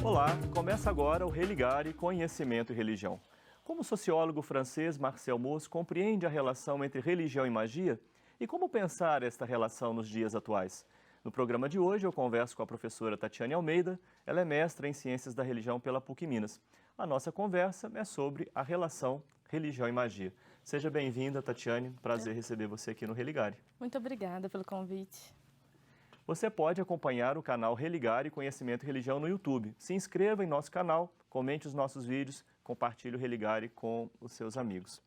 Olá, começa agora o Religare Conhecimento e Religião. Como o sociólogo francês Marcel Mauss compreende a relação entre religião e magia e como pensar esta relação nos dias atuais? No programa de hoje eu converso com a professora Tatiane Almeida, ela é mestra em Ciências da Religião pela PUC Minas. A nossa conversa é sobre a relação religião e magia. Seja bem-vinda, Tatiane, prazer receber você aqui no Religare. Muito obrigada pelo convite. Você pode acompanhar o canal Religare Conhecimento e Religião no YouTube. Se inscreva em nosso canal, comente os nossos vídeos, compartilhe o Religare com os seus amigos.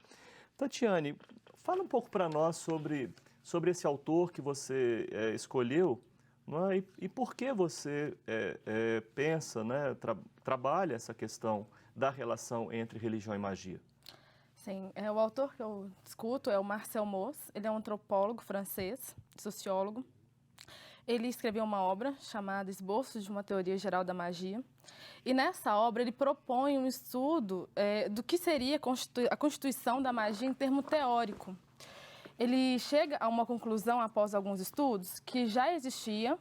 Tatiane, fala um pouco para nós sobre esse autor que você escolheu, não é? E por que você pensa, né, trabalha essa questão da relação entre religião e magia? Sim, o autor que eu discuto é o Marcel Mauss, ele é um antropólogo francês, sociólogo. Ele escreveu uma obra chamada Esboços de uma Teoria Geral da Magia. E nessa obra ele propõe um estudo do que seria a constituição da magia em termo teórico. Ele chega a uma conclusão, após alguns estudos, que já existia,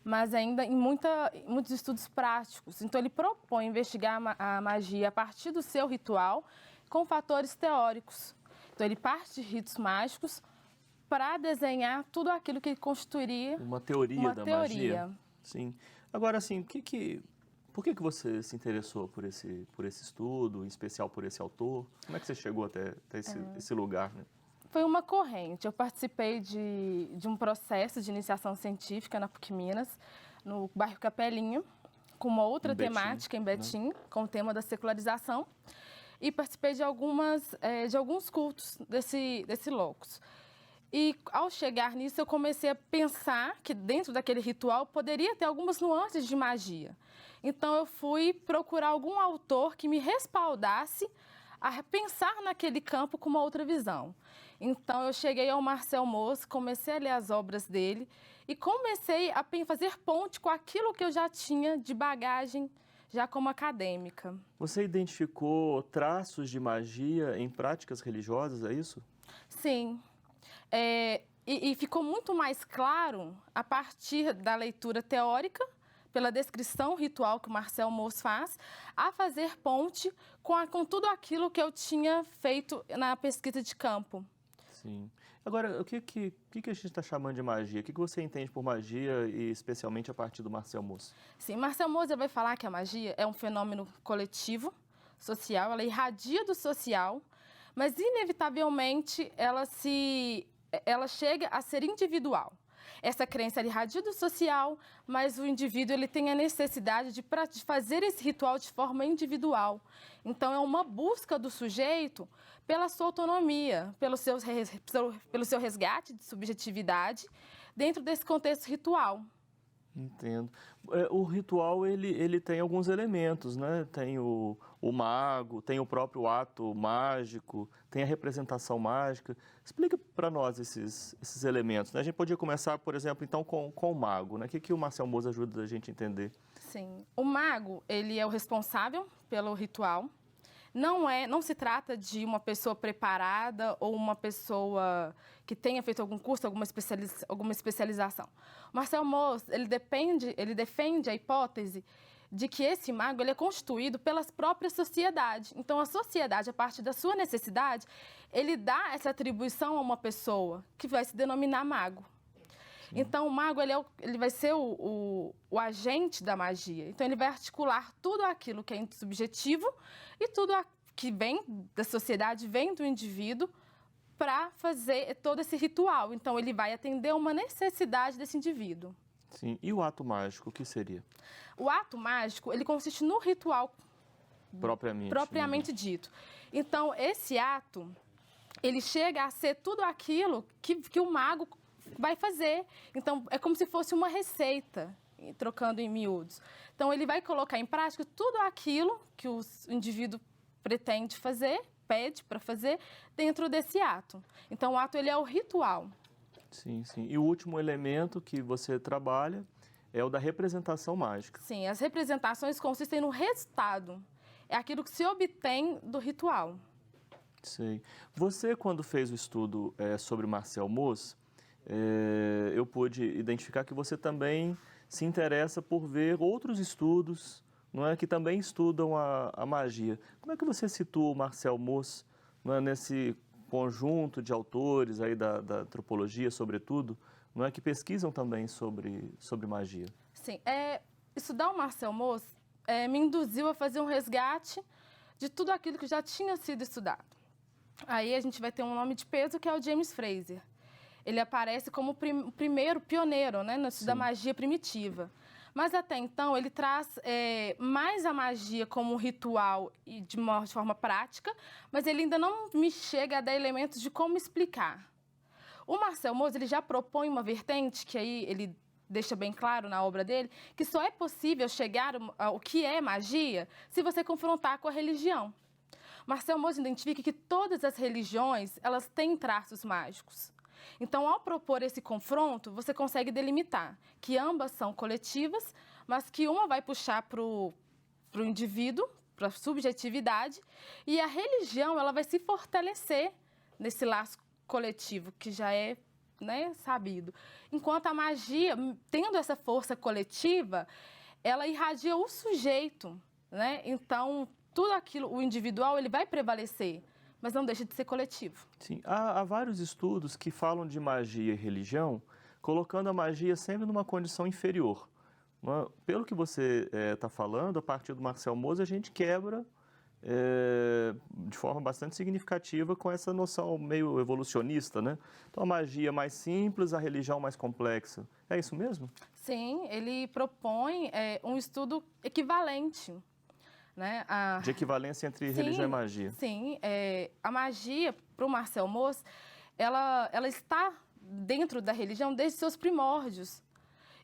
mas ainda em muitos estudos práticos. Então ele propõe investigar a magia a partir do seu ritual com fatores teóricos. Então ele parte de ritos mágicos para desenhar tudo aquilo que constituiria uma teoria da magia. Sim. Agora, assim, por que você se interessou por esse estudo, em especial por esse autor? Como é que você chegou até esse lugar, né? Foi uma corrente. Eu participei de um processo de iniciação científica na PUC Minas, no bairro Capelinho, com uma outra temática em Betim, né? Com o tema da secularização. E participei de alguns cultos desse locus. E ao chegar nisso, eu comecei a pensar que dentro daquele ritual poderia ter algumas nuances de magia. Então eu fui procurar algum autor que me respaldasse a pensar naquele campo com uma outra visão. Então eu cheguei ao Marcel Mauss, comecei a ler as obras dele e comecei a fazer ponte com aquilo que eu já tinha de bagagem já como acadêmica. Você identificou traços de magia em práticas religiosas, é isso? Sim. E ficou muito mais claro a partir da leitura teórica, pela descrição ritual que o Marcel Mauss faz, a fazer ponte com tudo aquilo que eu tinha feito na pesquisa de campo. Sim. Agora, o que a gente está chamando de magia? O que você entende por magia, e especialmente a partir do Marcel Mauss? Sim, Marcel Mauss vai falar que a magia é um fenômeno coletivo, social, ela irradia do social, mas inevitavelmente ela chega a ser individual. Essa crença é irradia do social, mas o indivíduo ele tem a necessidade de fazer esse ritual de forma individual. Então é uma busca do sujeito pela sua autonomia, pelo seu resgate de subjetividade dentro desse contexto ritual. Entendo. O ritual, ele tem alguns elementos, né? Tem o mago, tem o próprio ato mágico, tem a representação mágica. Explica para nós esses elementos, né? A gente podia começar, por exemplo, então, com o mago, né? O que o Marcel Mauss ajuda a gente a entender? Sim. O mago, ele é o responsável pelo ritual. Não se trata de uma pessoa preparada ou uma pessoa que tenha feito algum curso, alguma especialização. O Marcel Mauss, ele defende a hipótese de que esse mago ele é constituído pelas próprias sociedades. Então, a sociedade, a partir da sua necessidade, ele dá essa atribuição a uma pessoa que vai se denominar mago. Então, o mago ele vai ser o agente da magia. Então, ele vai articular tudo aquilo que é subjetivo e tudo que vem da sociedade, vem do indivíduo, para fazer todo esse ritual. Então, ele vai atender uma necessidade desse indivíduo. Sim. E o ato mágico, o que seria? O ato mágico, ele consiste no ritual propriamente dito. Então, esse ato, ele chega a ser tudo aquilo que o mago vai fazer. Então, é como se fosse uma receita, trocando em miúdos. Então, ele vai colocar em prática tudo aquilo que o indivíduo pretende fazer, pede para fazer, dentro desse ato. Então, o ato, ele é o ritual. Sim, sim. E o último elemento que você trabalha é o da representação mágica. Sim, as representações consistem no resultado. É aquilo que se obtém do ritual. Sei. Você, quando fez o estudo sobre Marcel Mauss, eu pude identificar que você também se interessa por ver outros estudos não é, que também estudam a magia. Como é que você situa o Marcel Mauss, não é, nesse conjunto de autores aí da antropologia, sobretudo, não é, que pesquisam também sobre magia? Sim, estudar o Marcel Mauss me induziu a fazer um resgate de tudo aquilo que já tinha sido estudado. Aí a gente vai ter um nome de peso, que é o James Frazer. Ele aparece como o primeiro pioneiro, né, no estudo da magia primitiva. Mas até então ele traz mais a magia como um ritual e de forma prática, mas ele ainda não me chega a dar elementos de como explicar. O Marcel Mauss, ele já propõe uma vertente, que aí ele deixa bem claro na obra dele, que só é possível chegar ao que é magia se você confrontar com a religião. Marcel Mauss identifica que todas as religiões, elas têm traços mágicos. Então, ao propor esse confronto, você consegue delimitar que ambas são coletivas, mas que uma vai puxar para o indivíduo, para a subjetividade, e a religião ela vai se fortalecer nesse laço coletivo, que já é, né, sabido. Enquanto a magia, tendo essa força coletiva, ela irradia o sujeito, né? Então, tudo aquilo, o individual, ele vai prevalecer, mas não deixa de ser coletivo. Sim, há vários estudos que falam de magia e religião, colocando a magia sempre numa condição inferior. Pelo que você está falando, a partir do Marcel Mauss, a gente quebra de forma bastante significativa com essa noção meio evolucionista, né? Então, a magia é mais simples, a religião mais complexa. É isso mesmo? Sim, ele propõe um estudo equivalente. Né? De equivalência entre religião e magia. Sim, a magia, para o Marcel Mauss, ela está dentro da religião desde seus primórdios.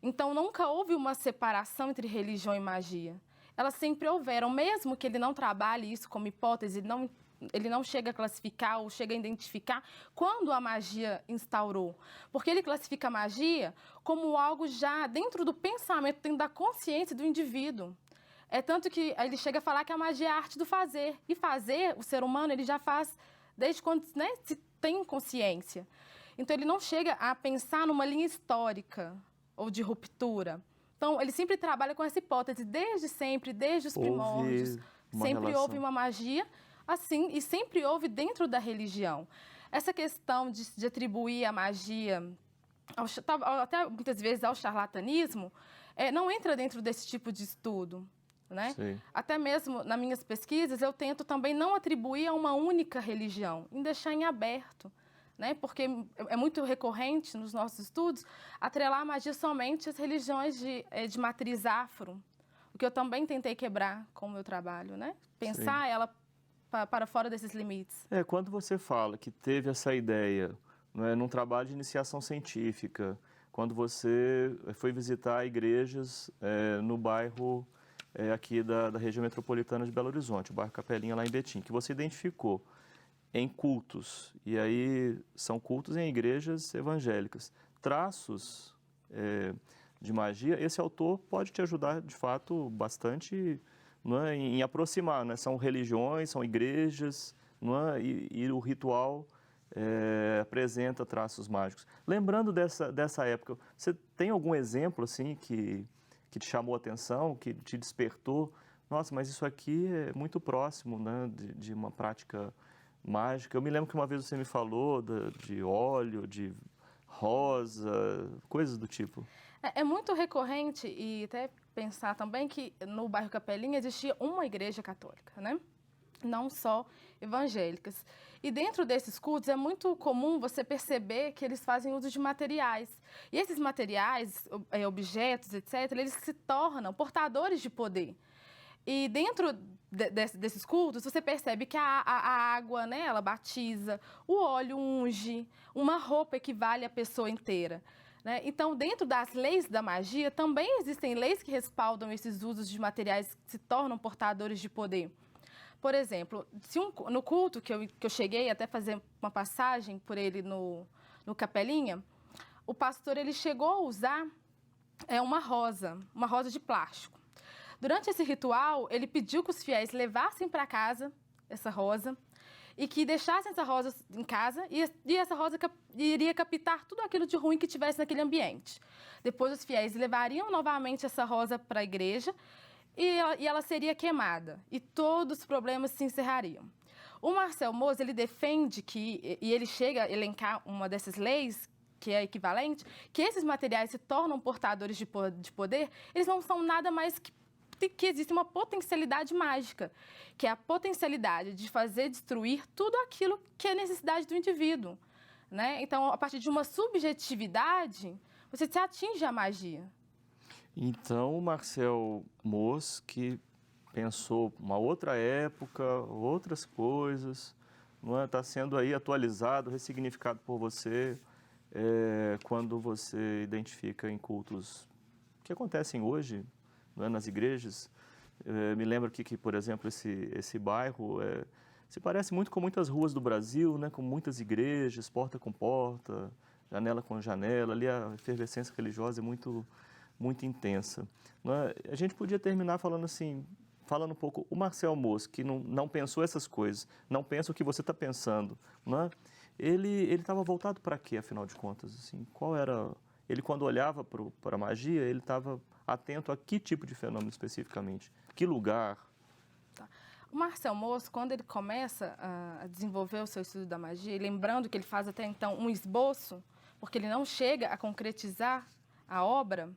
Então, nunca houve uma separação entre religião e magia. Elas sempre houveram, mesmo que ele não trabalhe isso como hipótese, ele não chega a classificar ou chega a identificar quando a magia instaurou. Porque ele classifica a magia como algo já dentro do pensamento, dentro da consciência do indivíduo. É tanto que ele chega a falar que a magia é a arte do fazer. E fazer, o ser humano, ele já faz desde quando, né, se tem consciência. Então, ele não chega a pensar numa linha histórica ou de ruptura. Então, ele sempre trabalha com essa hipótese, desde sempre, desde os primórdios. Sempre houve uma magia, assim, e sempre houve dentro da religião. Essa questão de atribuir a magia, até muitas vezes ao charlatanismo, não entra dentro desse tipo de estudo. Né? Até mesmo nas minhas pesquisas, eu tento também não atribuir a uma única religião, em deixar em aberto, né? Porque é muito recorrente nos nossos estudos atrelar a magia somente às religiões de matriz afro, o que eu também tentei quebrar com o meu trabalho, né? Pensar ela para fora desses limites. Quando você fala que teve essa ideia, não é, num trabalho de iniciação científica, quando você foi visitar igrejas no bairro aqui da região metropolitana de Belo Horizonte, o bairro Capelinha, lá em Betim, que você identificou em cultos, e aí são cultos em igrejas evangélicas, traços de magia, esse autor pode te ajudar, de fato, bastante, não é, em aproximar, né? São religiões, são igrejas, não é? E o ritual apresenta traços mágicos. Lembrando dessa época, você tem algum exemplo assim que te chamou a atenção, que te despertou? Nossa, mas isso aqui é muito próximo, né, de uma prática mágica. Eu me lembro que uma vez você me falou de óleo, de rosa, coisas do tipo. É muito recorrente, e até pensar também que no bairro Capelinha existia uma igreja católica, né? Não só evangélicas. E dentro desses cultos é muito comum você perceber que eles fazem uso de materiais. E esses materiais, objetos, etc., eles se tornam portadores de poder. E dentro desses cultos, você percebe que a água, né, ela batiza, o óleo unge, uma roupa equivale à pessoa inteira. Né? Então, dentro das leis da magia, também existem leis que respaldam esses usos de materiais que se tornam portadores de poder. Por exemplo, no culto que eu cheguei até fazer uma passagem por ele no Capelinha, o pastor ele chegou a usar uma rosa de plástico. Durante esse ritual, ele pediu que os fiéis levassem para casa essa rosa e que deixassem essa rosa em casa e essa rosa iria captar tudo aquilo de ruim que tivesse naquele ambiente. Depois, os fiéis levariam novamente essa rosa para a igreja e ela seria queimada, e todos os problemas se encerrariam. O Marcel Mauss, ele defende que, e ele chega a elencar uma dessas leis, que é equivalente, que esses materiais se tornam portadores de poder, eles não são nada mais que existe uma potencialidade mágica, que é a potencialidade de fazer destruir tudo aquilo que é necessidade do indivíduo, né? Então, a partir de uma subjetividade, você se atinge a magia. Então, o Marcel Mauss, que pensou uma outra época, outras coisas, não é? Está sendo aí atualizado, ressignificado por você, quando você identifica em cultos que acontecem hoje, não é? Nas igrejas. Me lembro que, por exemplo, esse bairro se parece muito com muitas ruas do Brasil, né? Com muitas igrejas, porta com porta, janela com janela. Ali a efervescência religiosa é muito, muito intensa. Não é? A gente podia terminar falando assim, falando um pouco, o Marcel Mauss, que não pensou essas coisas, não pensa o que você está pensando, não é? Ele estava voltado para quê, afinal de contas? Assim, qual era... Ele, quando olhava para a magia, ele estava atento a que tipo de fenômeno especificamente? Que lugar? Tá. O Marcel Mauss, quando ele começa a desenvolver o seu estudo da magia, e lembrando que ele faz até então um esboço, porque ele não chega a concretizar a obra,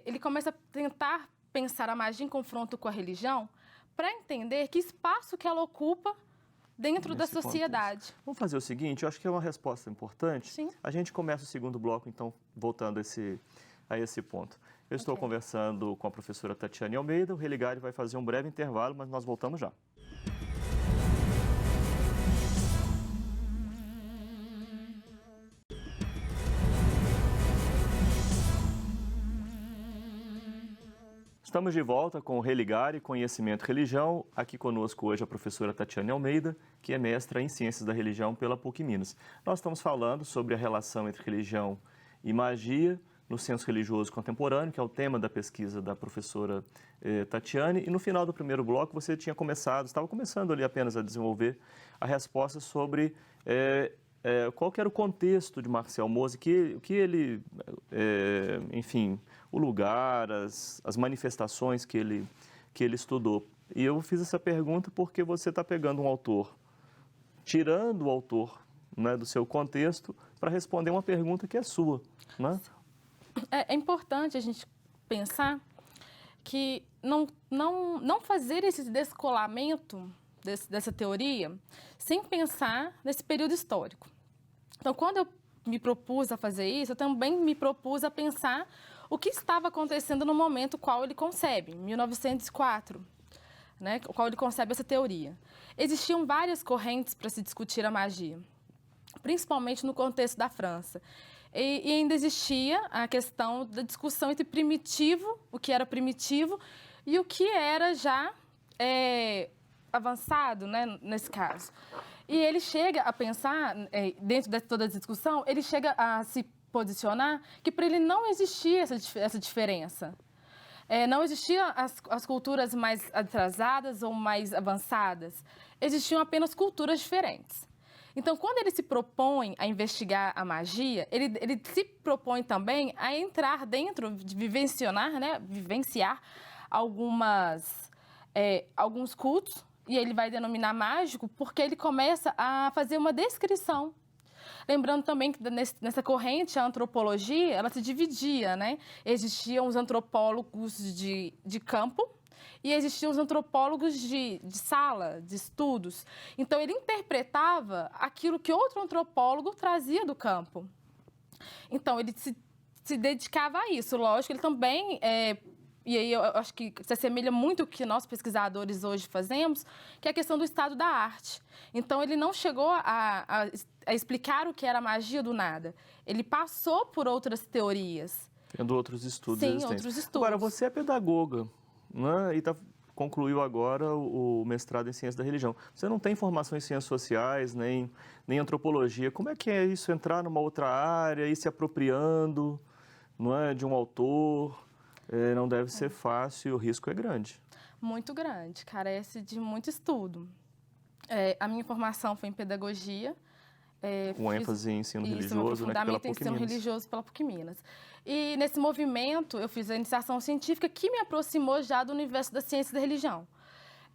ele começa a tentar pensar a magia em confronto com a religião para entender que espaço que ela ocupa dentro da sociedade. Contexto. Vamos fazer o seguinte, eu acho que é uma resposta importante. Sim. A gente começa o segundo bloco, então, voltando a esse ponto. Eu estou conversando com a professora Tatiane Almeida, o Religare vai fazer um breve intervalo, mas nós voltamos já. Estamos de volta com o Religare, Conhecimento e Religião. Aqui conosco hoje a professora Tatiane Almeida, que é mestra em Ciências da Religião pela PUC Minas. Nós estamos falando sobre a relação entre religião e magia no senso religioso contemporâneo, que é o tema da pesquisa da professora Tatiane. E no final do primeiro bloco você estava começando ali apenas a desenvolver a resposta sobre qual que era o contexto de Marcel Mauss, o que ele, enfim, o lugar, as manifestações que ele estudou. E eu fiz essa pergunta porque você está pegando um autor, tirando o autor, né, do seu contexto, para responder uma pergunta que é sua, né? É importante a gente pensar que não fazer esse descolamento dessa teoria sem pensar nesse período histórico. Então, quando eu me propus a fazer isso, eu também me propus a pensar o que estava acontecendo no momento qual ele concebe, em 1904, né, qual ele concebe essa teoria. Existiam várias correntes para se discutir a magia, principalmente no contexto da França. E ainda existia a questão da discussão entre primitivo, o que era primitivo, e o que era já avançado, né, nesse caso. E ele chega a pensar, dentro de toda a discussão, ele chega a se posicionar que para ele não existia essa diferença. Não existiam as culturas mais atrasadas ou mais avançadas. Existiam apenas culturas diferentes. Então, quando ele se propõe a investigar a magia, ele se propõe também a entrar dentro, de vivenciar alguns cultos, e ele vai denominar mágico, porque ele começa a fazer uma descrição. Lembrando também que nessa corrente, a antropologia, ela se dividia, né? Existiam os antropólogos de campo, e existiam os antropólogos de sala, de estudos. Então, ele interpretava aquilo que outro antropólogo trazia do campo. Então, ele se dedicava a isso. Lógico, ele também, e aí eu acho que se assemelha muito ao que nós pesquisadores hoje fazemos, que é a questão do estado da arte. Então, ele não chegou a explicar o que era magia do nada. Ele passou por outras teorias. Tendo outros estudos. Sim, outros estudos. Agora, você é pedagoga, né? E concluiu agora o mestrado em Ciências da Religião. Você não tem formação em Ciências Sociais, nem Antropologia. Como é que é isso, entrar numa outra área, ir se apropriando, não é, de um autor? Não deve ser fácil, o risco é grande. Muito grande, carece de muito estudo. A minha formação foi em pedagogia Com ênfase em ensino meu religioso, né, pela aprofundamento em PUC ensino Minas. religioso pela PUC Minas. E nesse movimento eu fiz a iniciação científica que me aproximou já do universo da ciência e da religião.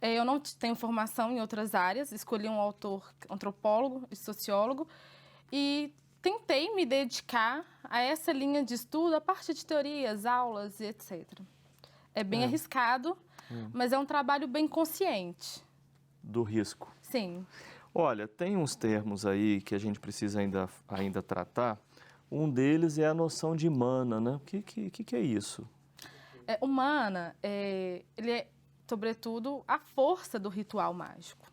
Eu não tenho formação em outras áreas, escolhi um autor antropólogo e sociólogo e tentei me dedicar a essa linha de estudo a partir de teorias, aulas e etc. É bem arriscado, mas é um trabalho bem consciente. Do risco. Sim. Olha, tem uns termos aí que a gente precisa ainda tratar. Um deles é a noção de mana, né? O que é isso? Humana, ele é, sobretudo, a força do ritual mágico.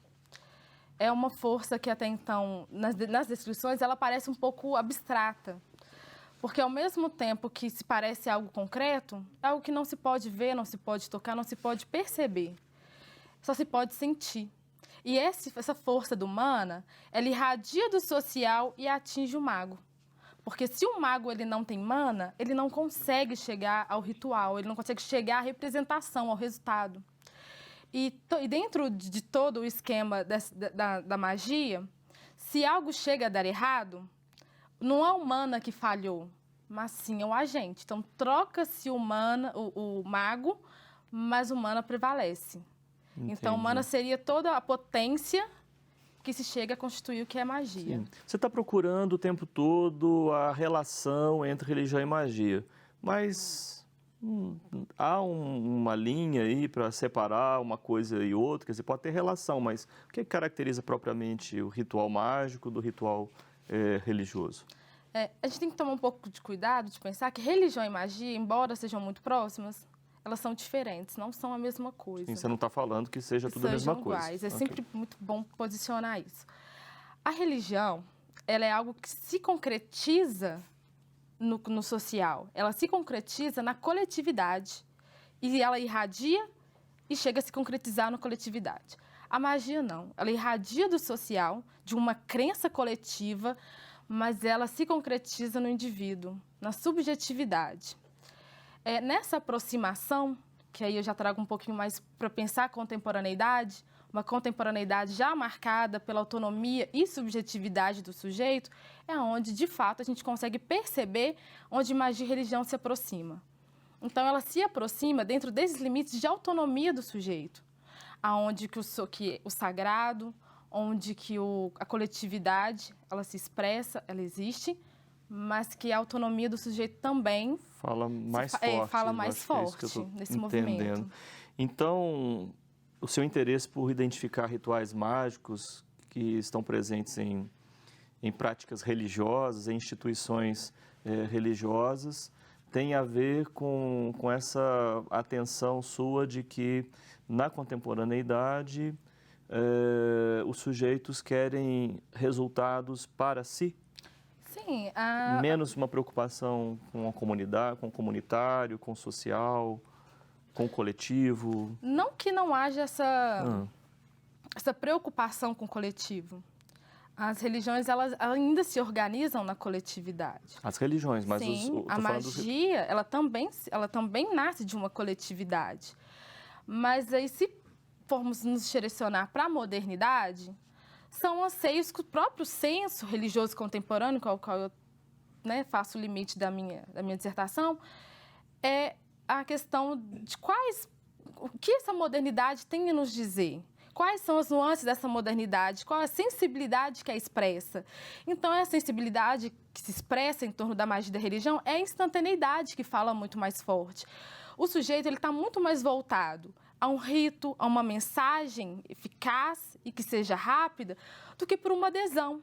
É uma força que até então, nas descrições, ela parece um pouco abstrata. Porque ao mesmo tempo que se parece algo concreto, é algo que não se pode ver, não se pode tocar, não se pode perceber. Só se pode sentir. E essa força do mana, ela irradia do social e atinge o mago. Porque se o mago ele não tem mana, ele não consegue chegar ao ritual, ele não consegue chegar à representação, ao resultado. E dentro de todo o esquema da magia, se algo chega a dar errado, não é o mana que falhou, mas sim é o agente. Então, troca-se o mago, mas o mana prevalece. Entendi. Então, mana seria toda a potência que se chega a constituir o que é magia. Sim. Você está procurando o tempo todo a relação entre religião e magia, mas há uma linha aí para separar uma coisa e outra, quer dizer, pode ter relação, mas o que caracteriza propriamente o ritual mágico do ritual religioso? A gente tem que tomar um pouco de cuidado de pensar que religião e magia, embora sejam muito próximas, elas são diferentes, não são a mesma coisa. Sim, você não está falando que seja tudo a mesma coisa. Iguais. É sempre muito bom posicionar isso. A religião, ela é algo que se concretiza no social. Ela se concretiza na coletividade. E ela irradia e chega a se concretizar na coletividade. A magia não. Ela irradia do social, de uma crença coletiva, mas ela se concretiza no indivíduo, na subjetividade. Nessa aproximação, que aí eu já trago um pouquinho mais para pensar a contemporaneidade, uma contemporaneidade já marcada pela autonomia e subjetividade do sujeito, é onde, de fato, a gente consegue perceber onde magia e religião se aproxima. Então, ela se aproxima dentro desses limites de autonomia do sujeito, aonde que o sagrado, onde que a coletividade, ela se expressa, ela existe, mas que a autonomia do sujeito também fala mais forte nesse movimento. Então, o seu interesse por identificar rituais mágicos que estão presentes em práticas religiosas, em instituições religiosas, tem a ver com essa atenção sua de que, na contemporaneidade, os sujeitos querem resultados para si? Sim. Menos uma preocupação com a comunidade, com o comunitário, com o social, com o coletivo? Não que não haja essa preocupação com o coletivo. As religiões, elas ainda se organizam na coletividade. As religiões, mas sim, a magia, ela também nasce de uma coletividade. Mas aí, se formos nos direcionar para a modernidade, são anseios que o próprio senso religioso contemporâneo, com o qual eu faço o limite da minha dissertação, é a questão de o que essa modernidade tem a nos dizer. Quais são as nuances dessa modernidade? Qual a sensibilidade que é expressa? Então, a sensibilidade que se expressa em torno da magia e da religião é a instantaneidade que fala muito mais forte. O sujeito está muito mais voltado a um rito, a uma mensagem eficaz e que seja rápida, do que por uma adesão.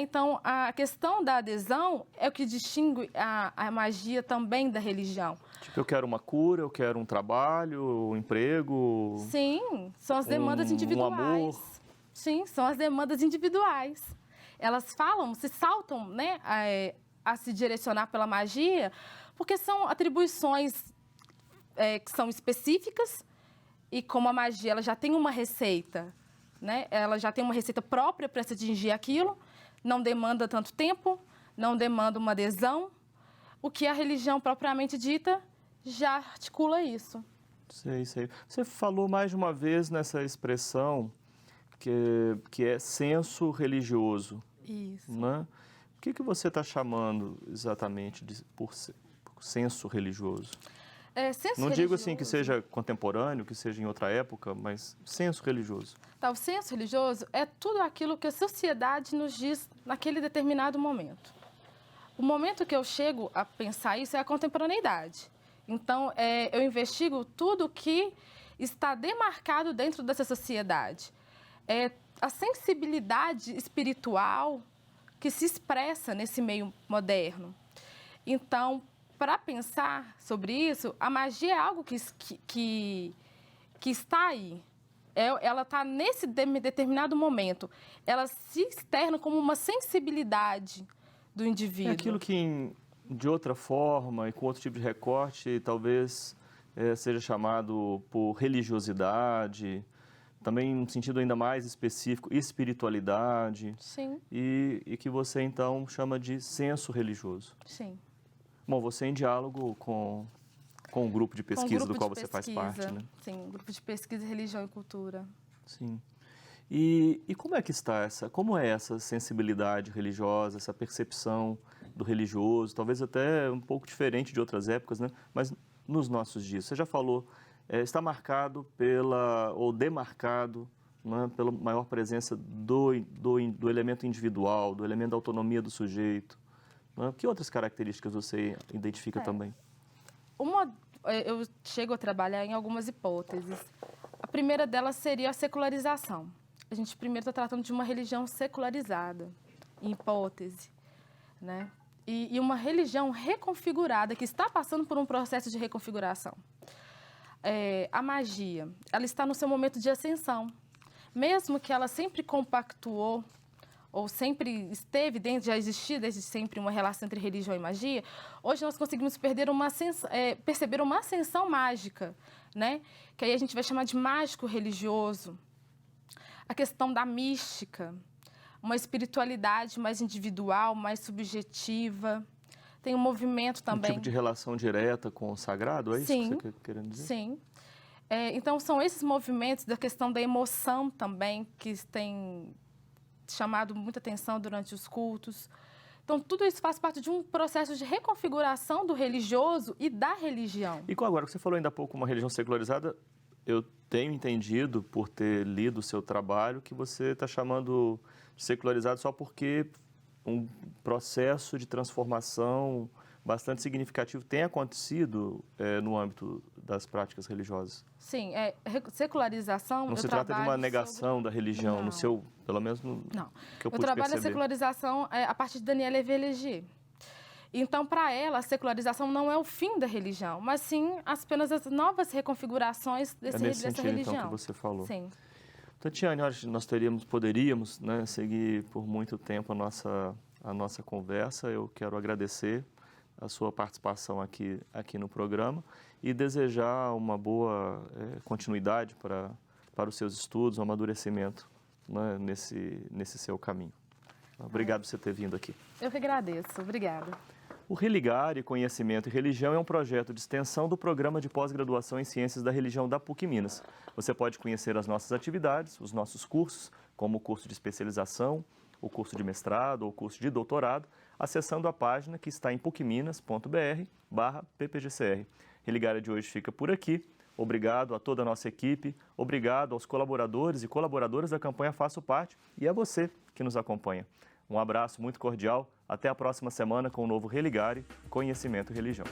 Então, a questão da adesão é o que distingue a magia também da religião. Tipo, eu quero uma cura, eu quero um trabalho, um emprego... Sim, são as demandas individuais. Um amor. Sim, são as demandas individuais. Elas se saltam a se direcionar pela magia, porque são atribuições que são específicas e como a magia ela já tem uma receita, ela já tem uma receita própria para se atingir aquilo, não demanda tanto tempo, não demanda uma adesão, o que a religião propriamente dita já articula isso. Sei. Você falou mais de uma vez nessa expressão que é senso religioso. Isso. né? O que você está chamando exatamente por senso religioso? Não digo assim que seja contemporâneo, que seja em outra época, mas senso religioso. Tá, o senso religioso é tudo aquilo que a sociedade nos diz naquele determinado momento. O momento que eu chego a pensar isso é a contemporaneidade. Então, eu investigo tudo que está demarcado dentro dessa sociedade. A sensibilidade espiritual que se expressa nesse meio moderno. Então, para pensar sobre isso, a magia é algo que está aí. Ela está nesse determinado momento. Ela se externa como uma sensibilidade do indivíduo. É aquilo que, de outra forma e com outro tipo de recorte, talvez seja chamado por religiosidade, também num sentido ainda mais específico, espiritualidade. Sim. E que você, então, chama de senso religioso. Sim. Bom, você é em diálogo com o grupo de pesquisa do qual você faz parte, né? Sim, grupo de pesquisa, religião e cultura. Sim. E como é que está como é essa sensibilidade religiosa, essa percepção do religioso, talvez até um pouco diferente de outras épocas, né? Mas nos nossos dias, você já falou, está marcado ou demarcado, né, pela maior presença do elemento individual, do elemento da autonomia do sujeito. Né? Que outras características você identifica também? Eu chego a trabalhar em algumas hipóteses. A primeira delas seria a secularização. A gente primeiro está tratando de uma religião secularizada, em hipótese, né? E uma religião reconfigurada, que está passando por um processo de reconfiguração. A magia, ela está no seu momento de ascensão. Mesmo que ela sempre compactuou, ou sempre esteve dentro, já existia desde sempre uma relação entre religião e magia, hoje nós conseguimos perceber uma ascensão mágica, né? Que aí a gente vai chamar de mágico religioso. A questão da mística, uma espiritualidade mais individual, mais subjetiva. Tem um movimento também... Um tipo de relação direta com o sagrado, é isso que você está querendo dizer? Sim. Então, são esses movimentos da questão da emoção também, que tem chamado muita atenção durante os cultos. Então, tudo isso faz parte de um processo de reconfiguração do religioso e da religião. E agora que você falou ainda há pouco uma religião secularizada, eu tenho entendido, por ter lido o seu trabalho, que você está chamando de secularizado só porque um processo de transformação bastante significativo tem acontecido no âmbito das práticas religiosas. Sim, secularização... Não se trata de uma negação da religião, Não. no seu, pelo menos no Não. que eu Meu pude trabalho perceber. é secularização a partir de Danielle Everlegier. Então, para ela, a secularização não é o fim da religião, mas sim apenas as novas reconfigurações dessa religião. Então, que você falou. Sim. Tatiane, nós poderíamos, né, seguir por muito tempo a nossa conversa. Eu quero agradecer a sua participação aqui no programa e desejar uma boa continuidade para os seus estudos, um amadurecimento, né, nesse seu caminho. Obrigado por você ter vindo aqui. Eu que agradeço. Obrigada. O Religare Conhecimento e Religião é um projeto de extensão do Programa de Pós-Graduação em Ciências da Religião da PUC Minas. Você pode conhecer as nossas atividades, os nossos cursos, como o curso de especialização, o curso de mestrado ou o curso de doutorado, acessando a página que está em pucminas.br/ppgcr. Religare de hoje fica por aqui. Obrigado a toda a nossa equipe, obrigado aos colaboradores e colaboradoras da campanha Faço Parte e a você que nos acompanha. Um abraço muito cordial, até a próxima semana com o novo Religare, Conhecimento e Religião.